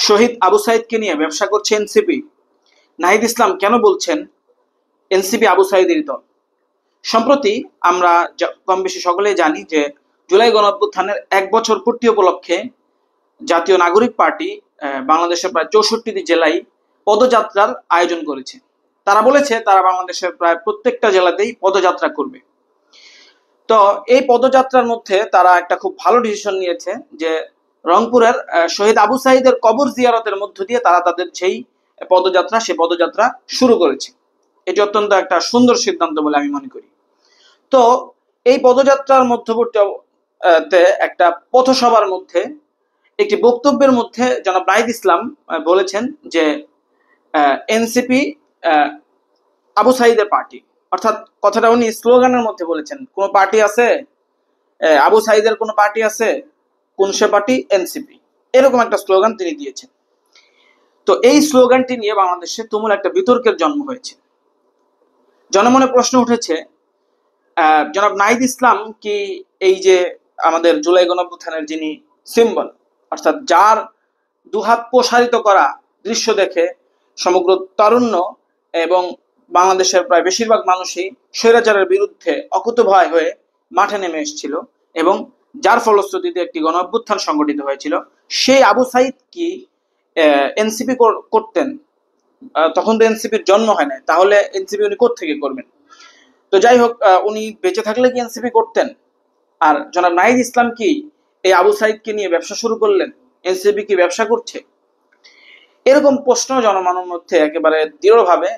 শহীদ আবু সাইদকে নিয়ে ব্যবসা করছে এনসিপি। নাহিদ ইসলাম কেন বলছেন এনসিপি আবু সাইদের দল? সম্প্রতি আমরা কম বেশি সকলেই জানি যে জুলাই গণঅভ্যুত্থানের 1 বছর পূর্তি উপলক্ষে জাতীয় নাগরিক পার্টি বাংলাদেশের প্রায় 64টি জেলায় পদযাত্রার আয়োজন করেছে। তারা বলেছে তারা বাংলাদেশের প্রায় প্রত্যেকটা জেলাতেই পদযাত্রা করবে। তো এই পদযাত্রার মধ্যে তারা একটা খুব ভালো ডিসিশন নিয়েছে যে রংপুরের শহীদ আবু সাইদের কবর জিয়ারতের মধ্য দিয়ে তারা তাদের সেই পদযাত্রা শুরু করেছে। এটি অত্যন্ত একটা সুন্দর সিদ্ধান্ত বলে আমি মনে করি। তো এই পদযাত্রার মধ্যবর্তী একটা পথসভার মধ্যে একটি বক্তব্যের মধ্যে জনাব নাহিদ ইসলাম বলেছেন যে এনসিপি আবু সাইদের পার্টি, অর্থাৎ কথাটা উনি স্লোগানের মধ্যে বলেছেন। কোন পার্টি আছে আবু সাইদের, কোন পার্টি আছে কোন সে পার্টি? এনসিপি। এরকম একটা স্লোগান তিনি দিয়েছেন। তো এই স্লোগানটি নিয়ে বাংলাদেশে তুমুল একটা বিতর্কের জন্ম হয়েছে। জনমনে প্রশ্ন উঠেছে, জনাব নাহিদ ইসলাম কি এই যে আমাদের জুলাই গণঅভ্যুত্থানের যিনি সিম্বল, অর্থাৎ যার দুহাত প্রসারিত করা দৃশ্য দেখে সমগ্র তারুণ্য এবং বাংলাদেশের প্রায় বেশিরভাগ মানুষই স্বৈরাচারের বিরুদ্ধে অকুতভয় হয়ে মাঠে নেমে এসেছিল এবং যার ফলশ্রুতিতে একটি গণঅভ্যুত্থান সংগঠিত হয়েছিল, সেই আবু সাইদ কি এনসিপি করতেন? তখন তো এনসিপির জন্ম হয় নাই, তাহলে এনসিপি উনি কোত্থেকে করবেন? তো যাই হোক, উনি বেঁচে থাকলে কি এনসিপি করতেন? আর জনাব নাহিদ ইসলাম কি এই আবু সাইদকে নিয়ে ব্যবসা শুরু করলেন? এনসিপি কি ব্যবসা করছে? এরকম প্রশ্ন জনমানুষের মধ্যে একেবারে দৃঢ়ভাবে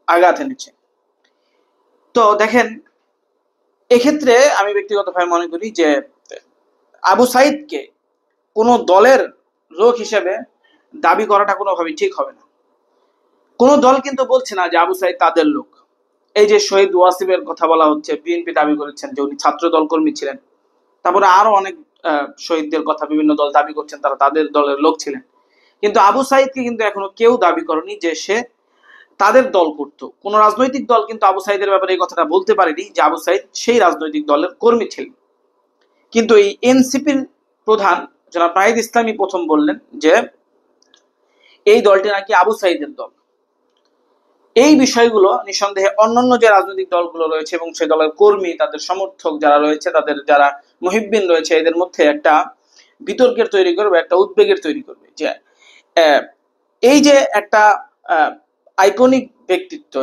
আঘাত এনেছে। তো দেখেন, এক্ষেত্রে আমি ব্যক্তিগতভাবে মনে করি যে আবু সাইদকে কোনো দলের লোক হিসেবে দাবি করাটা কোনোভাবেই ঠিক হবে না। কোনো দল কিন্তু বলছে না যে আবু সাইদ তাদের লোক। এই যে শহীদ ওয়াসিমের কথা বলা হচ্ছে, বিএনপি দাবি করেছেন যে উনি ছাত্র দল কর্মী ছিলেন। তারপরে আরো অনেক শহীদদের কথা বিভিন্ন দল দাবি করছেন তারা তাদের দলের লোক ছিলেন। কিন্তু আবু সাইদকে কিন্তু এখনো কেউ দাবি করেনি যে সে তাদের দল করতো। কোন রাজনৈতিক দল কিন্তু আবু সাইদের ব্যাপারে এই কথাটা বলতে পারেনি যে আবু সাইদ সেই রাজনৈতিক দলের কর্মী ছিলেন। কিন্তু এই এনসিপির প্রধান জনাব নাহিদ ইসলামই প্রথম বললেন যে এই দলটি নাকি আবু সাইদের দল। এই বিষয়গুলো নিঃসন্দেহে অন্যান্য যে রাজনৈতিক দলগুলো রয়েছে এবং সেই দলের কর্মী, তাদের সমর্থক যারা রয়েছে, তাদের যারা মুহিব্বিন রয়েছে, এদের মধ্যে একটা বিতর্কের তৈরি করবে, একটা উদ্বেগের তৈরি করবে যে এই যে একটা আইকনিক ব্যক্তিত্ব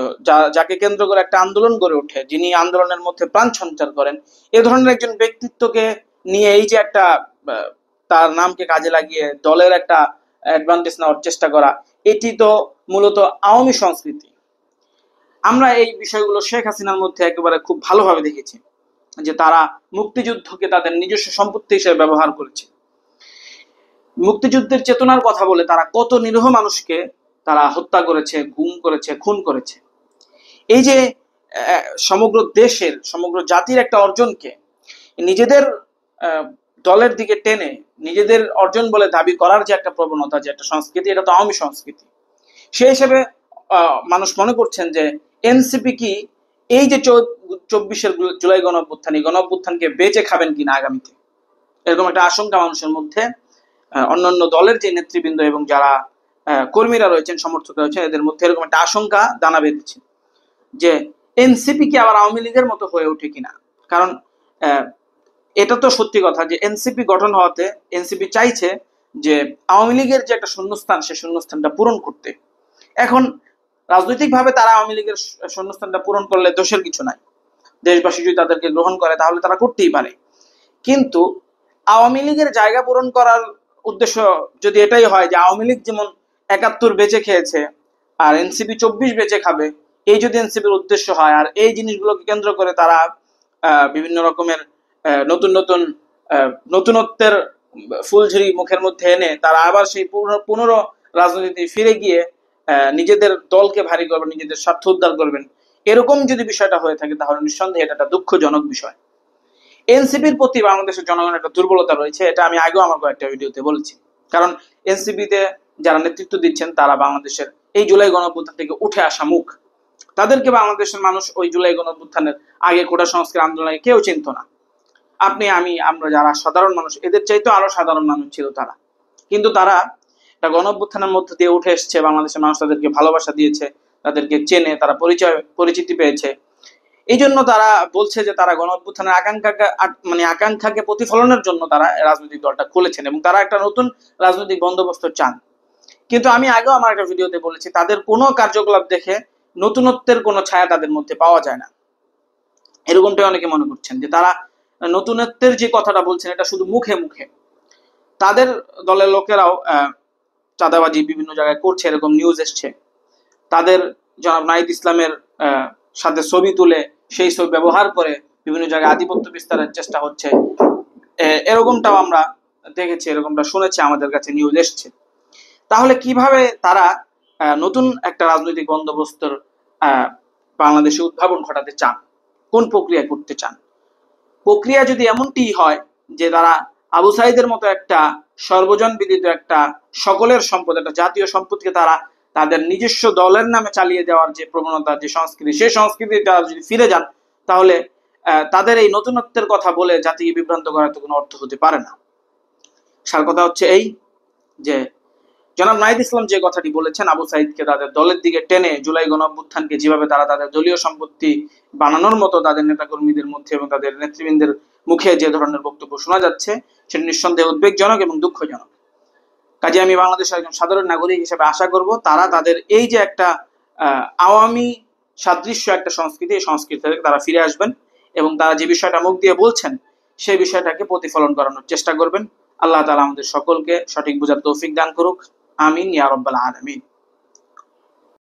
যাকে কেন্দ্র করে একটা আন্দোলন গড়ে ওঠে, যিনি আন্দোলনের মধ্যে প্রাণ সঞ্চার করেন, এ ধরনের একজন ব্যক্তিত্বকে নিয়ে এই যে একটা তার নামকে কাজে লাগিয়ে দলের একটা অ্যাডভান্টেজ নেওয়ার চেষ্টা করা, এটি তো মূলত আওয়ামী সংস্কৃতি। আমরা এই বিষয়গুলো শেখ হাসিনার মধ্যে একেবারে খুব ভালোভাবে দেখেছি যে তারা মুক্তিযুদ্ধকে তাদের নিজস্ব সম্পত্তি হিসেবে ব্যবহার করেছে। মুক্তিযুদ্ধের চেতনার কথা বলে তারা কত নিরীহ মানুষকে তারা হত্যা করেছে, গুম করেছে, খুন করেছে। এই যে সমগ্র দেশের, সমগ্র জাতির একটা অর্জনকে নিজেদের দলের দিকে টেনে নিজেদের অর্জন বলে দাবি করার যে একটা প্রবণতা, যে একটা সংস্কৃতি, এটা তো আওয়ামী সংস্কৃতি। সেই হিসেবে মানুষ মনে করছেন যে এনসিপি কি এই যে 24-এর জুলাই গণঅভ্যুত্থানকে বেঁচে খাবেন কিনা আগামীতে, এরকম একটা আশঙ্কা মানুষের মধ্যে, অন্যান্য দলের যে নেতৃবৃন্দ এবং যারা কর্মীরা রয়েছেন, সমর্থকরা রয়েছেন, এদের মধ্যে এরকম একটা আশঙ্কা দানা বেঁধেছে যে এনসিপি কি আবার আওয়ামী লীগের মতো হয়ে ওঠে কিনা। কারণ এটা তো সত্যি কথা যে এনসিপি গঠন হওয়াতে এনসিপি চাইছে যে আওয়ামী লীগের যে একটা শূন্যস্থান, সেই শূন্যস্থানটা পূরণ করতে। এখন রাজনৈতিকভাবে তারা আওয়ামী লীগের শূন্যস্থানটা পূরণ করলে দোষের কিছু নাই, দেশবাসী যদি তাদেরকে গ্রহণ করে তাহলে তারা করতেই পারে। কিন্তু আওয়ামী লীগের জায়গা পূরণ করার উদ্দেশ্য যদি এটাই হয় যে আওয়ামী লীগ যেমন 71 বেঁচে খেয়েছে আর এনসিপি 24 বেঁচে খাবে, এই যদি এনসিপির উদ্দেশ্য হয়, আর এই জিনিসগুলোকে কেন্দ্র করে তারা বিভিন্ন রকমের নতুনত্বের ফুলঝুরি মুখের মধ্যে এনে তারা আবার সেই পুনরো রাজনীতি ফিরে গিয়ে নিজেদের দলকে ভারী করবেন, নিজেদের স্বার্থ উদ্ধার করবেন, এরকম যদি বিষয়টা হয়ে থাকে তাহলে নিঃসন্দেহে এটা একটা দুঃখজনক বিষয়। এনসিপির প্রতি বাংলাদেশের জনগণের একটা দুর্বলতা রয়েছে, এটা আমি আগেও আমার কয়েকটা ভিডিওতে বলেছি। কারণ এনসিপিতে যারা নেতৃত্ব দিচ্ছেন তারা বাংলাদেশের এই জুলাই গণঅভ্যুত্থান থেকে উঠে আসা মুখ। তাদেরকে বাংলাদেশের মানুষ ওই জুলাই গণঅভ্যুত্থানের আগে কোটা সংস্কার আন্দোলনে কেউ চিনত না। আপনি, আমি, আমরা যারা সাধারণ মানুষ, এদের চাইতেও আরো সাধারণ মানুষ ছিল তারা। কিন্তু তারা এটা গণ অভ্যুত্থানের মধ্য দিয়ে উঠে এসছে, বাংলাদেশের মানুষ তাদেরকে ভালোবাসা দিয়েছে, তাদেরকে চেনে, তারা পরিচিতি পেয়েছে। এই জন্য তারা বলছে যে তারা গণ অভ্যুত্থানের আকাঙ্ক্ষাকে প্রতিফলনের জন্য তারা রাজনৈতিক দলটা খুলেছেন এবং তারা একটা নতুন রাজনৈতিক বন্দোবস্ত চান। কিন্তু আমি আগেও আমার একটা ভিডিওতে বলেছি, তাদের কোনো কার্যকলাপ দেখে নতুনত্বের কোনো ছায়া তাদের মধ্যে পাওয়া যায় না। এরকমটাই অনেকে মনে করছেন যে তারা নতুনত্বের যে কথাটা বলছেন এটা শুধু মুখে মুখে। তাদের দলের লোকেরাও চাঁদাবাজি বিভিন্ন জায়গায় করছে, এরকম নিউজ এসছে। তাদের জনাব নাহিদ ইসলামের সাথে ছবি তুলে সেই ছবি ব্যবহার করে বিভিন্ন জায়গায় আধিপত্য বিস্তারের চেষ্টা হচ্ছে, এরকমটাও আমরা দেখেছি, এরকমটা শুনেছি, আমাদের কাছে নিউজ এসছে। তাহলে কিভাবে তারা নতুন একটা রাজনৈতিক বন্দোবস্তর বাংলাদেশে উদ্ভাবন ঘটাতে চান, কোন প্রক্রিয়া করতে চান? প্রক্রিয়া যদি এমনটি হয় যে তারা আবু সাইদের মতো একটা সর্বজন বিদিত একটা সকলের সম্পদ, একটা জাতীয় সম্পদকে তারা তাদের নিজস্ব দলের নামে চালিয়ে দেওয়ার যে প্রবণতা, যে সংস্কৃতি, সেই সংস্কৃতি তারা যদি ফিরে যান, তাহলে তাদের এই নতুনত্বের কথা বলে জাতিকে বিভ্রান্ত করার তো কোনো অর্থ হতে পারে না। সার কথা হচ্ছে এই যে জনাব নাহিদ ইসলাম যে কথাটি বলেছেন, আবু সাইদকে তাদের দলের দিকে টেনে জুলাই গণ অভ্যুত্থানকে যেভাবে তারা তাদের দলীয় সম্পত্তি বানানোর মতো তাদের নেতাকর্মীদের মধ্যে এবং তাদের নেতৃবৃন্দের মুখে যে ধরনের বক্তব্য শোনা যাচ্ছে, সেটা নিঃসন্দেহে উদ্বেগজনক এবং দুঃখজনক। কাজে আমি বাংলাদেশের একজন সাধারণ নাগরিক হিসেবে আশা করব তারা তাদের এই যে একটা আওয়ামী সাদৃশ্য একটা সংস্কৃতি, এই সংস্কৃতি থেকে তারা ফিরে আসবেন এবং তারা যে বিষয়টা মুখ দিয়ে বলছেন সেই বিষয়টাকে প্রতিফলন করানোর চেষ্টা করবেন। আল্লাহ তাআলা আমাদের সকলকে সঠিক বুঝার তৌফিক দান করুক। আমিন ইয়া রাব্বাল আলামিন।